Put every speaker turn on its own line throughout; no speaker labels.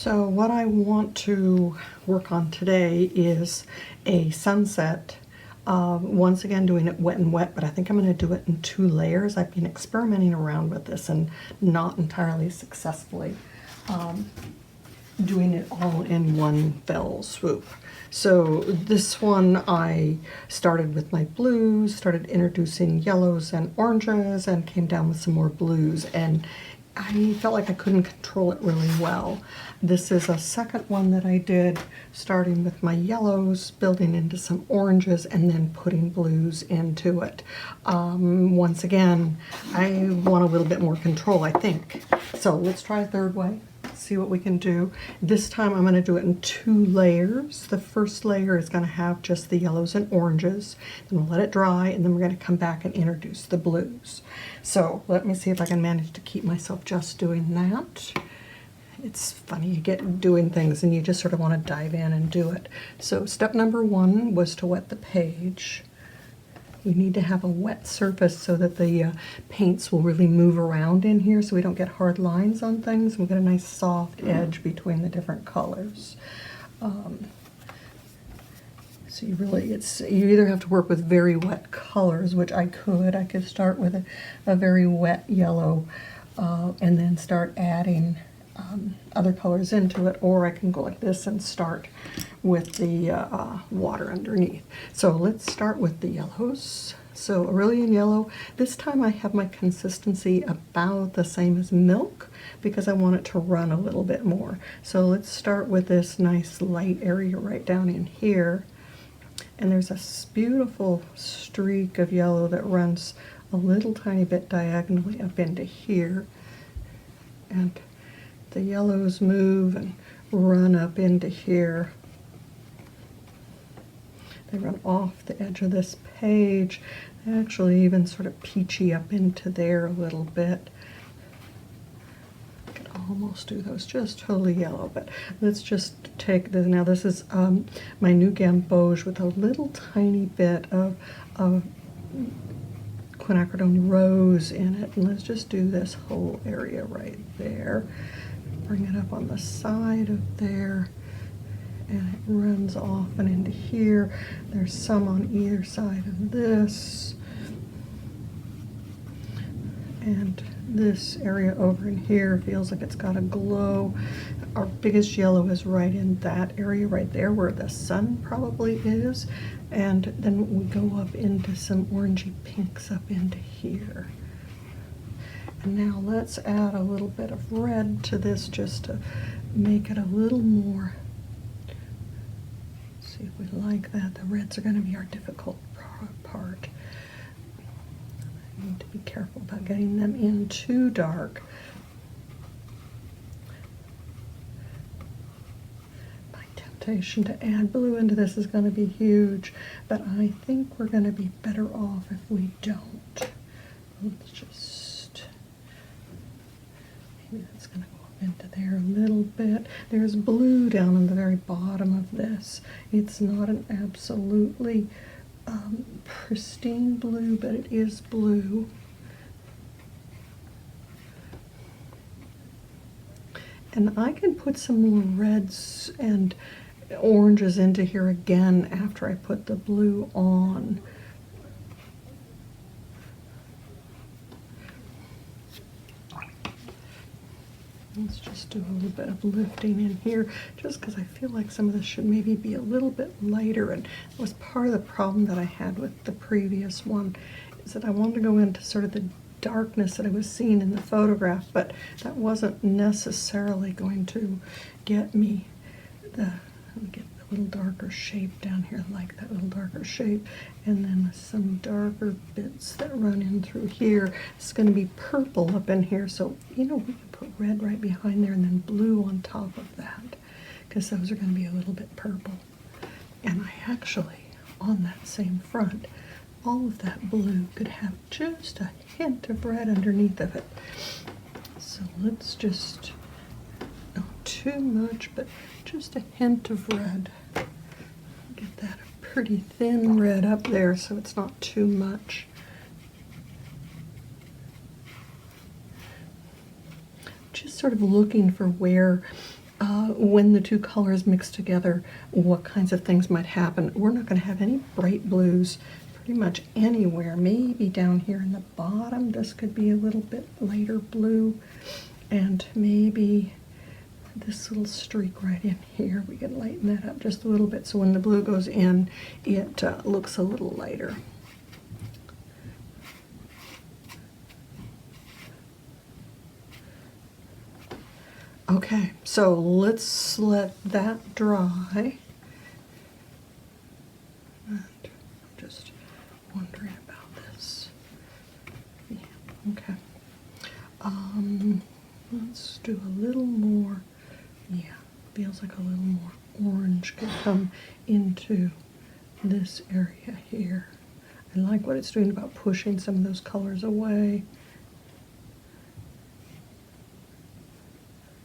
So what I want to work on today is a sunset. Once again, doing it wet and wet, but I think I'm going to do it in 2 layers. I've been experimenting around with this and not entirely successfully doing it all in one fell swoop. So this one I started with my blues, started introducing yellows and oranges, and came down with some more blues, and I felt like I couldn't control it really well. This is a second one that I did, starting with my yellows, building into some oranges, and then putting blues into it. Once again, I want a little bit more control, I think. So let's try a third way, see what we can do. This time I'm going to do it in 2 layers. The first layer is going to have just the yellows and oranges. Then we'll let it dry, and then we're going to come back and introduce the blues. So let me see if I can manage to keep myself just doing that. It's funny, you get doing things and you just sort of want to dive in and do it. So step number 1 was to wet the page. You need to have a wet surface so that the paints will really move around in here, so we don't get hard lines on things. We get a nice soft edge between the different colors. So you either have to work with very wet colors, which I could start with a very wet yellow and then start adding other colors into it, or I can go like this and start with the water underneath. So let's start with the yellows. So Aurelian yellow, this time I have my consistency about the same as milk because I want it to run a little bit more. So let's start with this nice light area right down in here. And there's a beautiful streak of yellow that runs a little tiny bit diagonally up into here. And the yellows move and run up into here. They run off the edge of this page. They actually even sort of peachy up into there a little bit. I could almost do those just totally yellow, but let's just take this. Now this is my new gamboge with a little tiny bit of quinacridone rose in it. And let's just do this whole area right there. Bring it up on the side of there, and it runs off and into here. There's some on either side of this, and this area over in here feels like it's got a glow. Our biggest yellow is right in that area right there where the sun probably is, and then we go up into some orangey pinks up into here. And now let's add a little bit of red to this just to make it a little more. See if we like that. The reds are going to be our difficult part. I need to be careful about getting them in too dark. My temptation to add blue into this is going to be huge, but I think we're going to be better off if we don't. Let's just, maybe that's going to go up into there a little bit. There's blue down on the very bottom of this. It's not an absolutely pristine blue, but it is blue. And I can put some more reds and oranges into here again after I put the blue on. Let's just do a little bit of lifting in here, just because I feel like some of this should maybe be a little bit lighter. And it was part of the problem that I had with the previous one, is that I wanted to go into sort of the darkness that I was seeing in the photograph, but that wasn't necessarily going to get me let me get a little darker shape down here, like that little darker shape, and then some darker bits that run in through here. It's going to be purple up in here, so we can put red right behind there and then blue on top of that, because those are going to be a little bit purple. And I actually, on that same front, all of that blue could have just a hint of red underneath of it. So let's just, not too much, but just a hint of red. Get that a pretty thin red up there so it's not too much. Just sort of looking for where when the two colors mix together, what kinds of things might happen. We're not going to have any bright blues pretty much anywhere. Maybe down here in the bottom, this could be a little bit lighter blue, and maybe this little streak right in here, we can lighten that up just a little bit so when the blue goes in, it looks a little lighter. Okay, so let's let that dry. And I'm just wondering about this. Yeah, okay. Let's do a little more. Yeah, feels like a little more orange could come into this area here. I like what it's doing about pushing some of those colors away.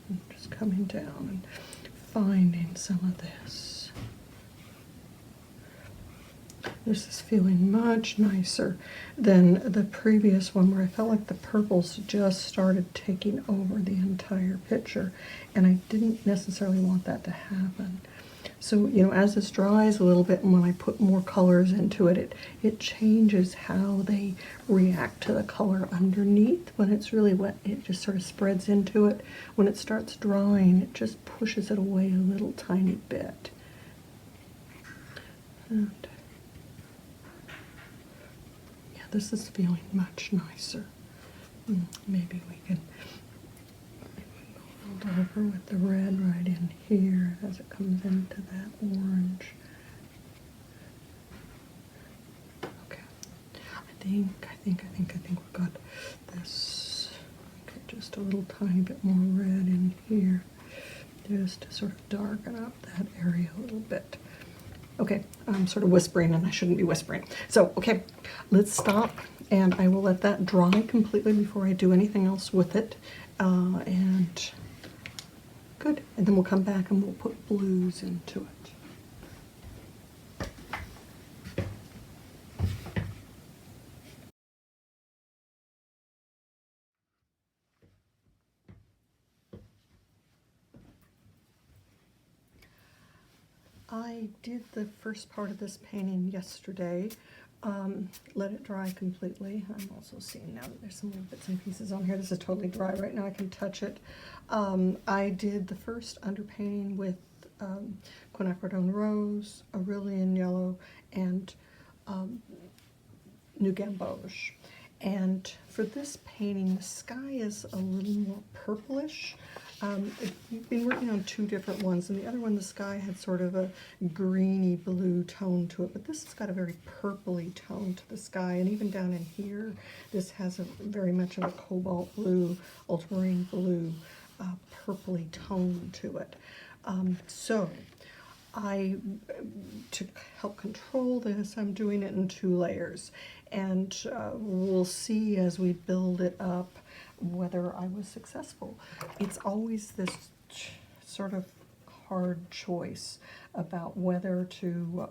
And just coming down and finding some of this. This is feeling much nicer than the previous one where I felt like the purples just started taking over the entire picture, and I didn't necessarily want that to happen. So, you know, as this dries a little bit and when I put more colors into it, it changes how they react to the color underneath. When it's really wet, it just sort of spreads into it. When it starts drying, it just pushes it away a little tiny bit. And this is feeling much nicer. Maybe we can go over with the red right in here as it comes into that orange. Okay, I think we've got this. Okay, just a little tiny bit more red in here, just to sort of darken up that area a little bit. Okay, I'm sort of whispering and I shouldn't be whispering. So, okay, let's stop and I will let that dry completely before I do anything else with it. And good, and then we'll come back and we'll put blues into it. I did the first part of this painting yesterday, let it dry completely. I'm also seeing now that there's some little bits and pieces on here. This is totally dry right now, I can touch it. I did the first underpainting with quinacridone rose, Aurelian yellow, and new gamboge. And for this painting, the sky is a little more purplish. We've been working on two different ones, and the other one, the sky had sort of a greeny blue tone to it, but this has got a very purpley tone to the sky, and even down in here, this has a very much of a cobalt blue, ultramarine blue, purpley tone to it. So to help control this, I'm doing it in 2 layers, and we'll see as we build it up whether I was successful. It's always this sort of hard choice about whether to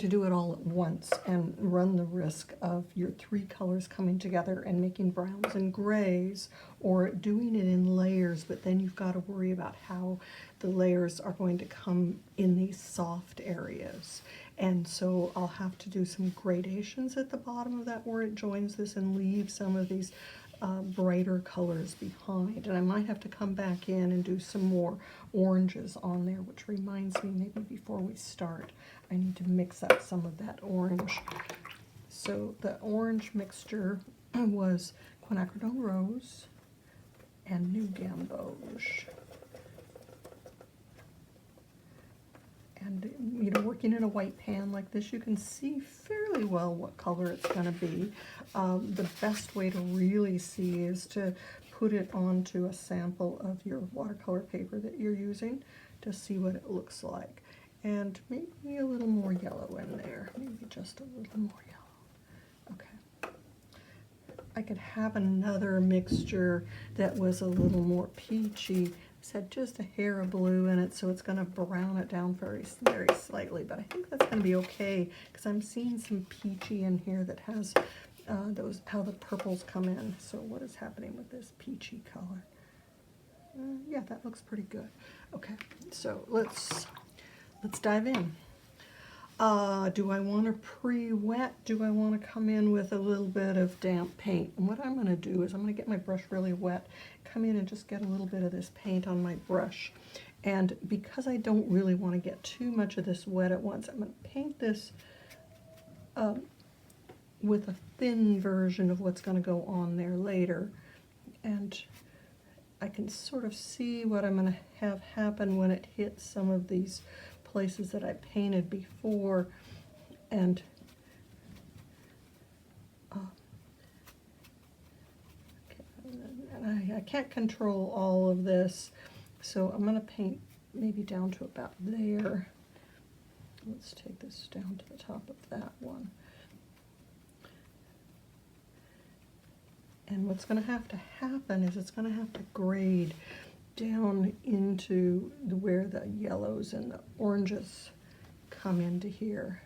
do it all at once and run the risk of your 3 colors coming together and making browns and grays, or doing it in layers, but then you've got to worry about how the layers are going to come in these soft areas. And so I'll have to do some gradations at the bottom of that where it joins this and leave some of these brighter colors behind. And I might have to come back in and do some more oranges on there, which reminds me, maybe before we start, I need to mix up some of that orange. So the orange mixture was quinacridone rose and new gamboge. And, you know, working in a white pan like this, you can see fairly well what color it's going to be. The best way to really see is to put it onto a sample of your watercolor paper that you're using to see what it looks like. And maybe a little more yellow in there, maybe just a little more yellow. Okay. I could have another mixture that was a little more peachy. This had just a hair of blue in it, so it's going to brown it down very, very slightly, but I think that's going to be okay because I'm seeing some peachy in here that has how the purples come in. So what is happening with this peachy color? Yeah, that looks pretty good. Okay, so let's dive in. Do I want to pre-wet? Do I want to come in with a little bit of damp paint? And what I'm going to do is I'm going to get my brush really wet, come in and just get a little bit of this paint on my brush. And because I don't really want to get too much of this wet at once, I'm going to paint this with a thin version of what's going to go on there later. And I can sort of see what I'm going to have happen when it hits some of these places that I painted before. And I can't control all of this, so I'm going to paint maybe down to about there. Let's take this down to the top of that one. And what's going to have to happen is it's going to have to grade down into where the yellows and the oranges come into here.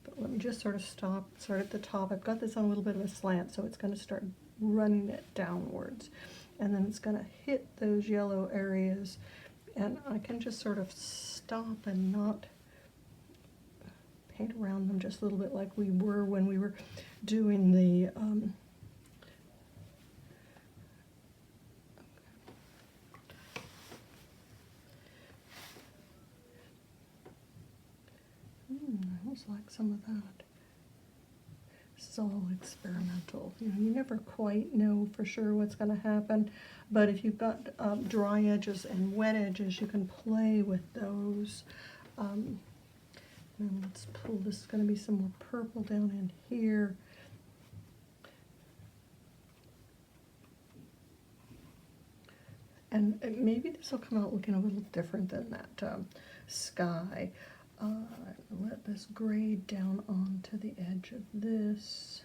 But let me just sort of start at the top. I've got this on a little bit of a slant, so it's going to start running it downwards. And then it's going to hit those yellow areas, and I can just sort of stop and not paint around them just a little bit like we were when we were doing the I almost like some of that. This is all experimental. You know, you never quite know for sure what's going to happen, but if you've got dry edges and wet edges, you can play with those. Now let's pull, this is going to be some more purple down in here. And maybe this will come out looking a little different than that sky. Let this grade down onto the edge of this.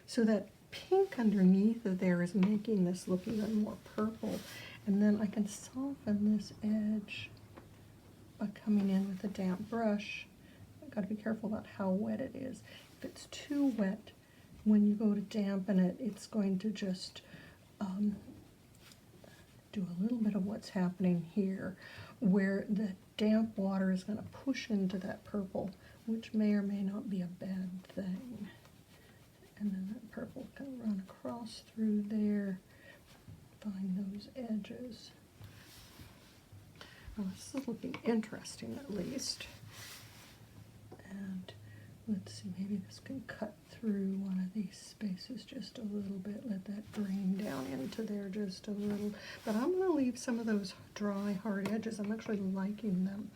So that pink underneath of there is making this look even more purple. And then I can soften this edge by coming in with a damp brush. I've got to be careful about how wet it is. If it's too wet, when you go to dampen it, it's going to just do a little bit of what's happening here, where the damp water is going to push into that purple, which may or may not be a bad thing. And then that purple can run across through there, find those edges. Well, this is looking interesting at least. And let's see, maybe this can cut through one of these spaces just a little bit. Let that drain down into there just a little. But I'm going to leave some of those dry, hard edges. I'm actually liking them.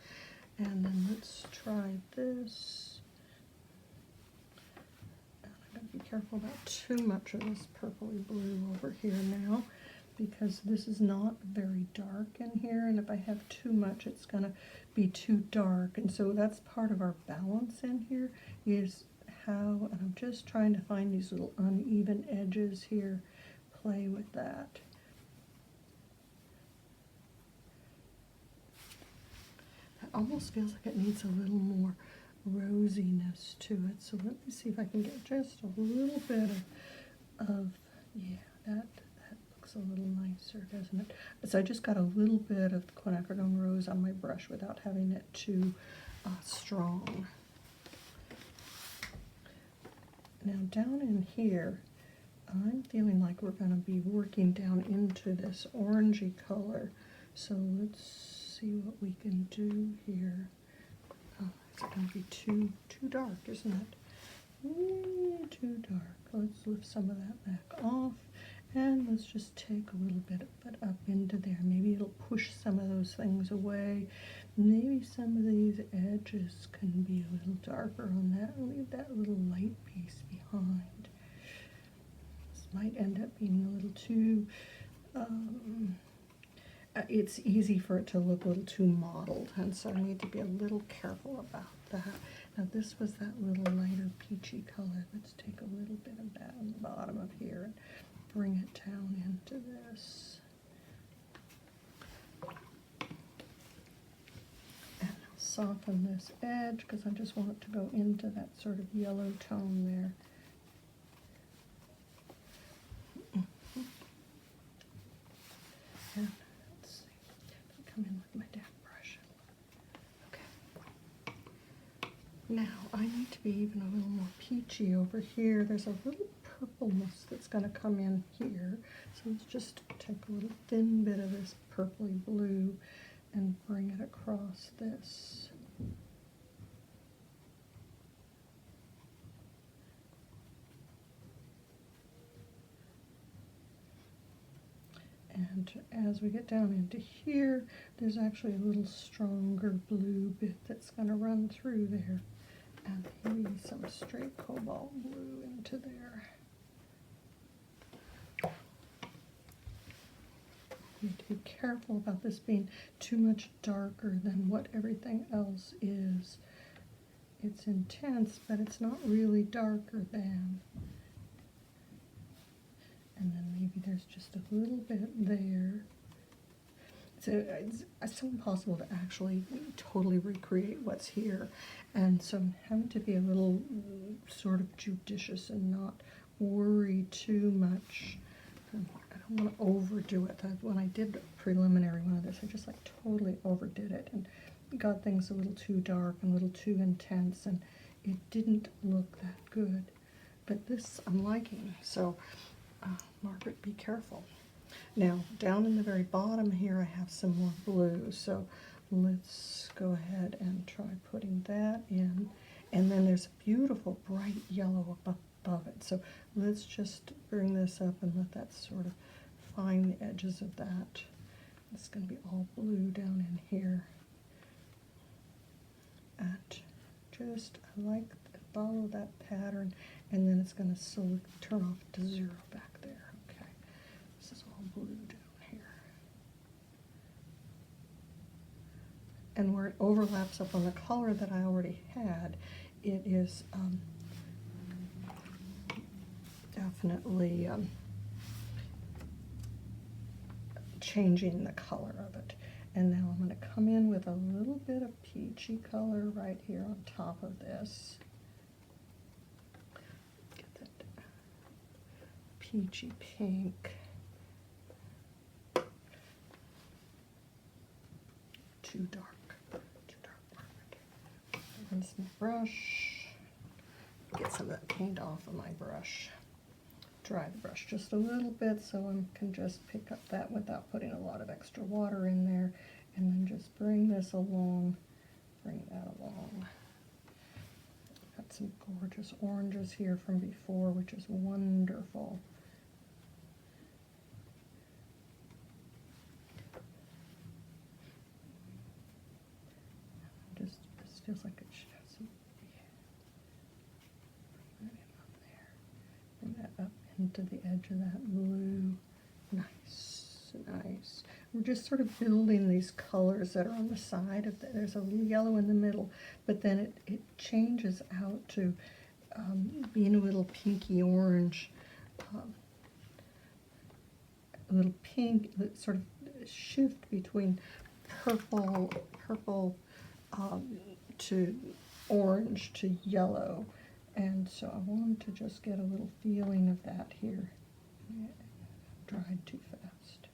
And then let's try this. And I'm going to be careful about too much of this purpley blue over here now, because this is not very dark in here, and if I have too much, it's going to be too dark. And so that's part of our balance in here, is how, and I'm just trying to find these little uneven edges here, play with that. That almost feels like it needs a little more rosiness to it. So let me see if I can get just a little bit of yeah, that looks a little nicer, doesn't it? So I just got a little bit of quinacridone rose on my brush without having it too strong. Now down in here, I'm feeling like we're going to be working down into this orangey color. So let's see what we can do here. Oh, it's going to be too dark, isn't it? Too dark. Let's lift some of that back off, and let's just take a little bit of it up into there. Maybe it'll push some of those things away. Maybe some of these edges can be a little darker on that, and leave that little light piece behind. This might end up being a little too it's easy for it to look a little too mottled, and so I need to be a little careful about that. Now this was that little lighter peachy color. Let's take a little bit of that on the bottom of here and bring it down into this. And I'll soften this edge because I just want it to go into that sort of yellow tone there. Now, I need to be even a little more peachy over here. There's a little purpleness that's going to come in here. So let's just take a little thin bit of this purpley blue and bring it across this. And as we get down into here, there's actually a little stronger blue bit that's going to run through there. And maybe some straight cobalt blue into there. You need to be careful about this being too much darker than what everything else is. It's intense, but it's not really darker than. And then maybe there's just a little bit there. So it's so impossible to actually totally recreate what's here. And so I'm having to be a little sort of judicious and not worry too much. I don't want to overdo it. When I did the preliminary one of this, I just like totally overdid it and got things a little too dark and a little too intense, and it didn't look that good. But this I'm liking. So Margaret, be careful. Now, down in the very bottom here, I have some more blue, so let's go ahead and try putting that in. And then there's a beautiful bright yellow above it, so let's just bring this up and let that sort of find the edges of that. It's going to be all blue down in here. And just, I like to follow that pattern, and then it's going to slowly turn off to 0 back there. Okay, this is all blue down here. And where it overlaps up on the color that I already had, it is definitely changing the color of it. And now I'm going to come in with a little bit of peachy color right here on top of this. Get that peachy pink. Too dark. Rinse my brush. Get some of that paint off of my brush. Dry the brush just a little bit so I can just pick up that without putting a lot of extra water in there, and then just bring this along, bring that along. Got some gorgeous oranges here from before, which is wonderful. Just, this feels like it should have some, bring that in up there. Bring that up into the edge of that blue. Nice, nice. We're just sort of building these colors that are on the side of there's a little yellow in the middle, but then it changes out to being a little pinky orange, a little pink, sort of shift between purple to orange to yellow. And so I wanted to just get a little feeling of that here. Yeah, dried too fast.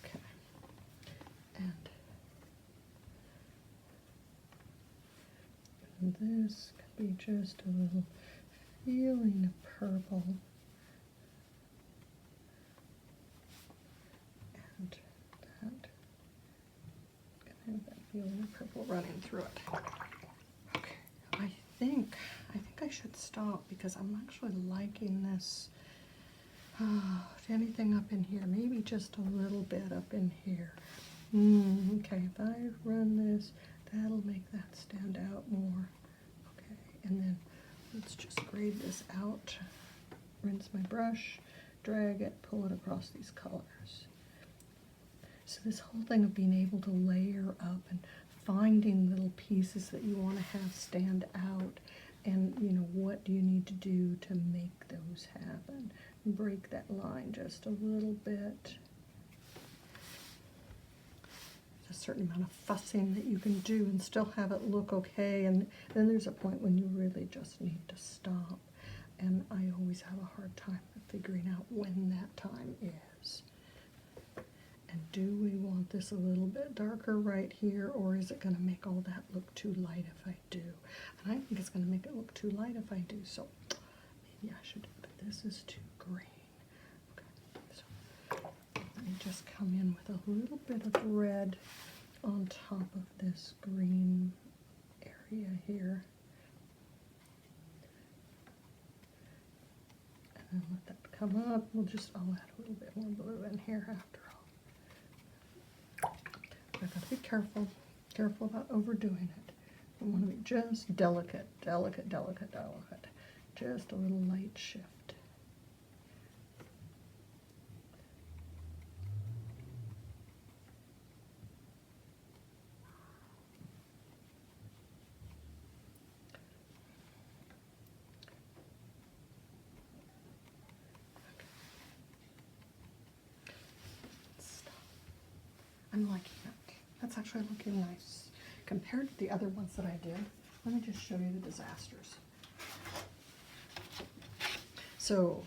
Okay. And this could be just a little feeling of purple. And that. Have that feeling of purple running through it. Okay, I think I should stop because I'm actually liking this. Anything up in here? Maybe just a little bit up in here. Okay, if I run this, that'll make that stand out more. Okay, and then let's just grade this out. Rinse my brush, drag it, pull it across these colors. So this whole thing of being able to layer up and finding little pieces that you want to have stand out, and what do you need to do to make those happen? Break that line just a little bit. There's a certain amount of fussing that you can do and still have it look okay, and then there's a point when you really just need to stop. And I always have a hard time figuring out when that time is. And do we want want this a little bit darker right here, or is it going to make all that look too light if I do? And I think it's going to make it look too light if I do, so maybe I should, but this is too green. Okay, so let me just come in with a little bit of red on top of this green area here. And let that come up. I'll add a little bit more blue in here after all. I've got to be careful about overdoing it. I want to be just delicate. Just a little light shift. I'm liking it. That's actually looking nice. Compared to the other ones that I did, let me just show you the disasters. So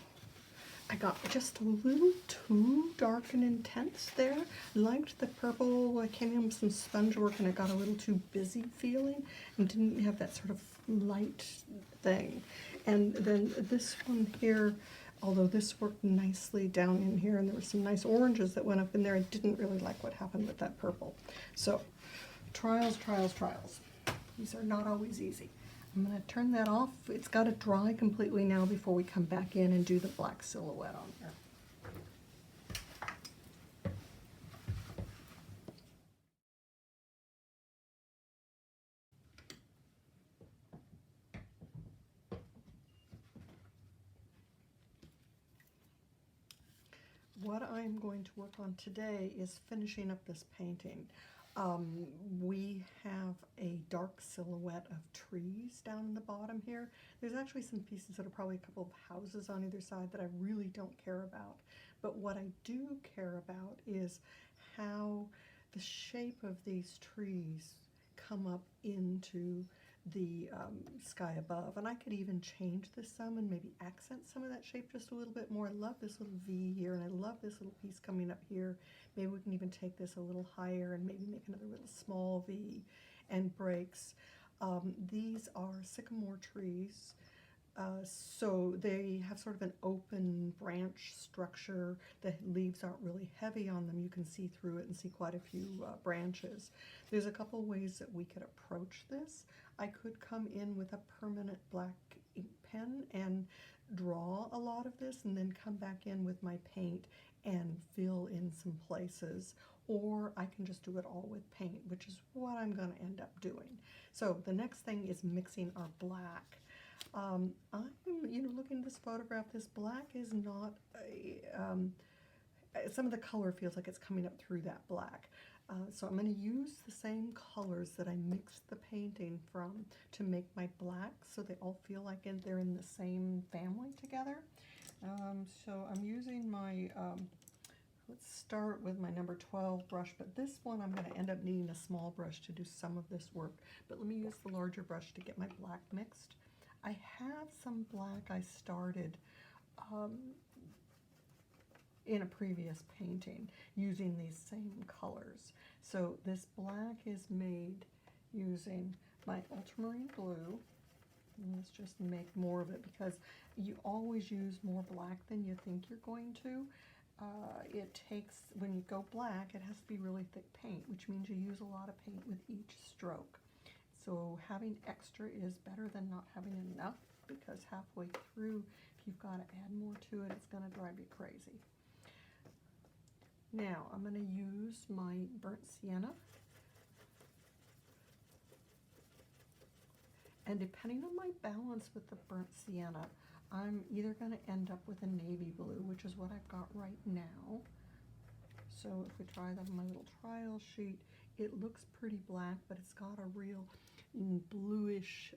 I got just a little too dark and intense there. Liked the purple. I came in with some sponge work and it got a little too busy feeling and didn't have that sort of light thing. And then this one here, although this worked nicely down in here and there were some nice oranges that went up in there, I didn't really like what happened with that purple. So trials. These are not always easy. I'm going to turn that off. It's got to dry completely now before we come back in and do the black silhouette on here. What I'm going to work on today is finishing up this painting. We have a dark silhouette of trees down in the bottom here. There's actually some pieces that are probably a couple of houses on either side that I really don't care about. But what I do care about is how the shape of these trees come up into the sky above. And I could even change this some and maybe accent some of that shape just a little bit more. I love this little V here, and I love this little piece coming up here. Maybe we can even take this a little higher and maybe make another little small V and breaks. These are sycamore trees. So they have sort of an open branch structure. The leaves aren't really heavy on them. You can see through it and see quite a few branches. There's a couple ways that we could approach this. I could come in with a permanent black ink pen and draw a lot of this and then come back in with my paint and fill in some places, or I can just do it all with paint, which is what I'm going to end up doing. So the next thing is mixing our black. I'm, looking at this photograph, this black is not some of the color feels like it's coming up through that black. So I'm going to use the same colors that I mixed the painting from to make my black, so they all feel like they're in the same family together. So I'm using my, let's start with my number 12 brush, but this one I'm going to end up needing a small brush to do some of this work. But let me use the larger brush to get my black mixed. I have some black I started in a previous painting using these same colors. So this black is made using my ultramarine blue. And let's just make more of it, because you always use more black than you think you're going to. It takes, when you go black, it has to be really thick paint, which means you use a lot of paint with each stroke. So having extra is better than not having enough, because halfway through, if you've got to add more to it, it's going to drive you crazy. Now I'm going to use my burnt sienna, and depending on my balance with the burnt sienna, I'm either going to end up with a navy blue, which is what I've got right now. So if we try that on my little trial sheet, it looks pretty black, but it's got a real bluish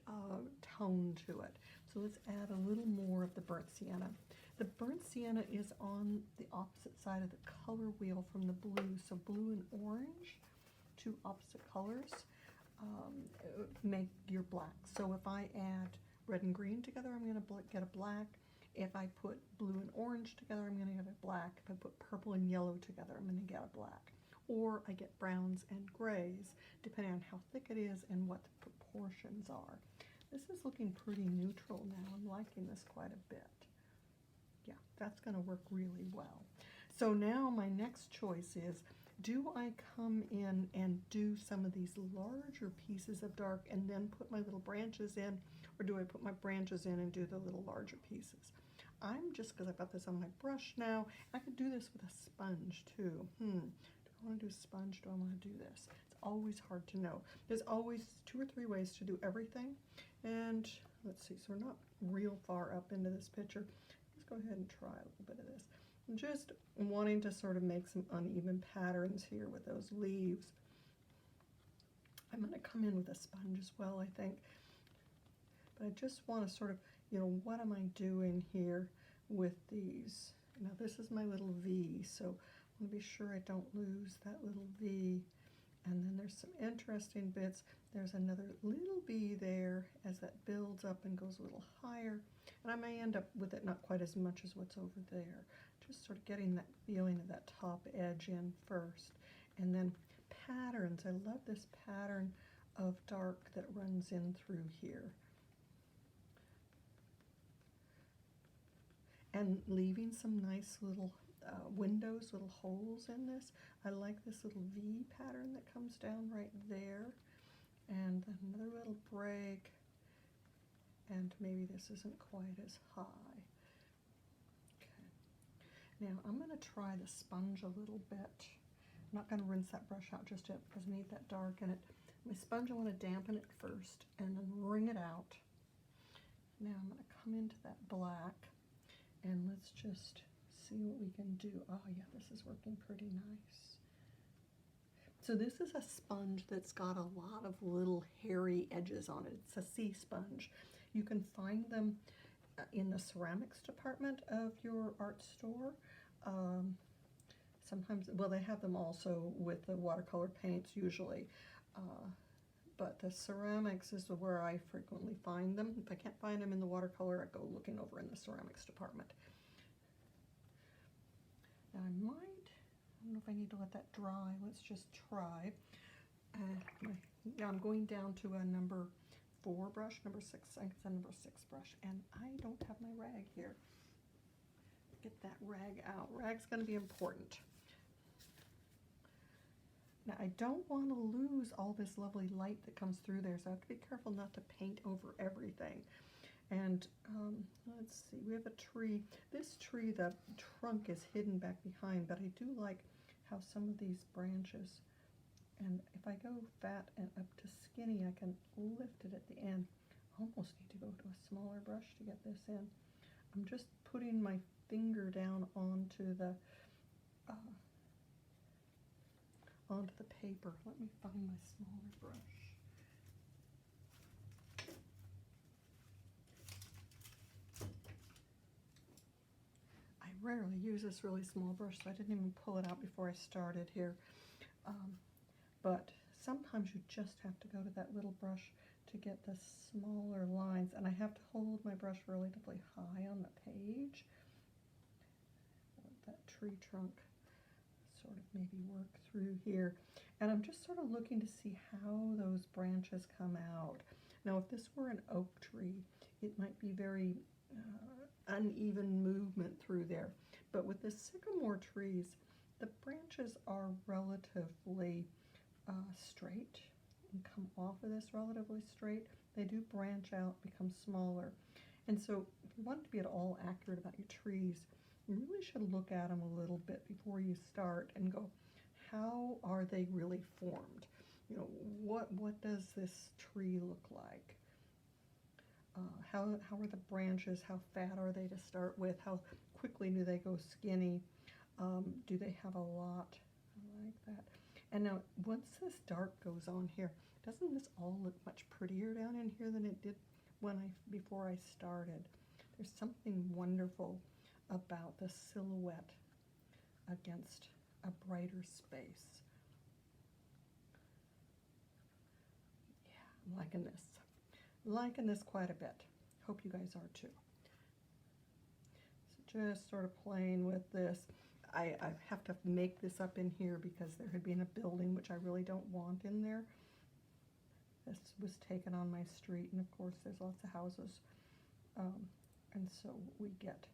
tone to it. So let's add a little more of the burnt sienna. The burnt sienna is on the opposite side of the color wheel from the blue, so blue and orange, two opposite colors, make your black. So if I add red and green together, I'm going to get a black. If I put blue and orange together, I'm going to get a black. If I put purple and yellow together, I'm going to get a black. or I get browns and grays, depending on how thick it is and what the proportions are. This is looking pretty neutral now. I'm liking this quite a bit. Yeah, that's going to work really well. So now my next choice is, do I come in and do some of these larger pieces of dark and then put my little branches in, or do I put my branches in and do the little larger pieces? I'm just, because I've got this on my brush now, I could do this with a sponge too. Do I want to do a sponge? Do I want to do this? It's always hard to know. There's always 2 or 3 ways to do everything. And let's see, so we're not real far up into this picture. Let's go ahead and try a little bit of this. I'm just wanting to sort of make some uneven patterns here with those leaves. I'm going to come in with a sponge as well, I think. But I just want to sort of, what am I doing here with these? Now this is my little V, so I want to be sure I don't lose that little V. And then there's some interesting bits. There's another little V there as that builds up and goes a little higher. And I may end up with it not quite as much as what's over there. Just sort of getting that feeling of that top edge in first. And then patterns. I love this pattern of dark that runs in through here. And leaving some nice little windows, little holes in this. I like this little V pattern that comes down right there. And another little break. And maybe this isn't quite as high. Okay. Now I'm going to try the sponge a little bit. I'm not going to rinse that brush out just yet because I need that dark in it. My sponge, I want to dampen it first and then wring it out. Now I'm going to come into that black and let's just see what we can do. Oh yeah, this is working pretty nice. So this is a sponge that's got a lot of little hairy edges on it. It's a sea sponge. You can find them in the ceramics department of your art store. Sometimes, well, they have them also with the watercolor paints usually. But the ceramics is where I frequently find them. If I can't find them in the watercolor, I go looking over in the ceramics department. Now I don't know if I need to let that dry. Let's just try. Now I'm going down to a number 4 brush, number 6. I think it's a number 6 brush, and I don't have my rag here. Get that rag out. Rag's going to be important. Now I don't want to lose all this lovely light that comes through there, so I have to be careful not to paint over everything. And let's see, we have a tree. This tree, the trunk is hidden back behind, but I do like how some of these branches, and if I go fat and up to skinny, I can lift it at the end. I almost need to go to a smaller brush to get this in. I'm just putting my finger down onto the paper. Let me find my smaller brush. I rarely use this really small brush, so I didn't even pull it out before I started here. But sometimes you just have to go to that little brush to get the smaller lines, and I have to hold my brush relatively high on the page. Let that tree trunk sort of maybe work through here. And I'm just sort of looking to see how those branches come out. Now if this were an oak tree, it might be very uneven movement through there. But with the sycamore trees, the branches are relatively straight and come off of this relatively straight. They do branch out, become smaller. And so if you want to be at all accurate about your trees, you really should look at them a little bit before you start and go, how are they really formed? What does this tree look like? How are the branches? How fat are they to start with? How quickly do they go skinny? Do they have a lot? I like that. And now, once this dark goes on here, doesn't this all look much prettier down in here than it did before I started? There's something wonderful about the silhouette against a brighter space. Yeah, I'm liking this. Liking this quite a bit. Hope you guys are too. So just sort of playing with this. I have to make this up in here because there had been a building which I really don't want in there. This was taken on my street, and of course there's lots of houses, and so we get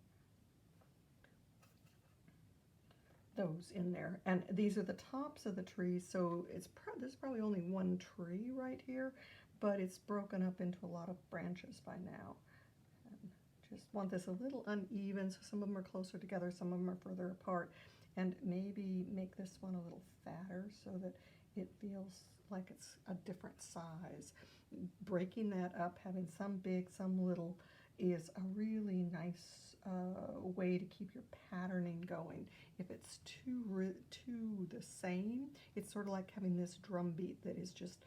those in there. And these are the tops of the trees, so there's probably only one tree right here, but it's broken up into a lot of branches by now. And just want this a little uneven, so some of them are closer together, some of them are further apart, and maybe make this one a little fatter so that it feels like it's a different size. Breaking that up, having some big, some little, is a really nice way to keep your patterning going. If it's too the same, it's sort of like having this drum beat that is just,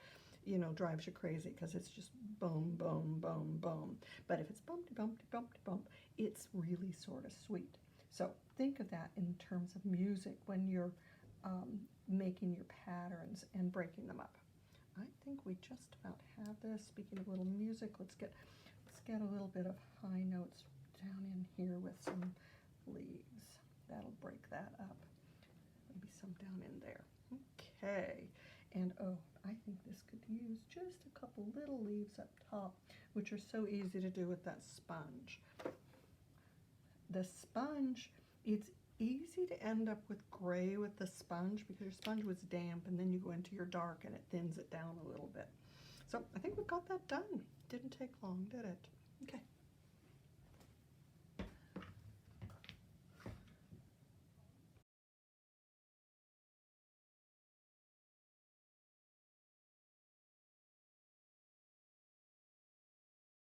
you know, drives you crazy because it's just boom, boom, boom, boom. But if it's bumpty, bumpty, bumpty, bump, it's really sort of sweet. So think of that in terms of music when you're making your patterns and breaking them up. I think we just about have this. Speaking of little music, let's get a little bit of high notes down in here with some leaves. That'll break that up. Maybe some down in there. Okay, and oh, I think this could use just a couple little leaves up top, which are so easy to do with that sponge. The sponge, it's easy to end up with gray with the sponge because your sponge was damp, and then you go into your dark and it thins it down a little bit. So I think we've got that done. Didn't take long, did it? Okay.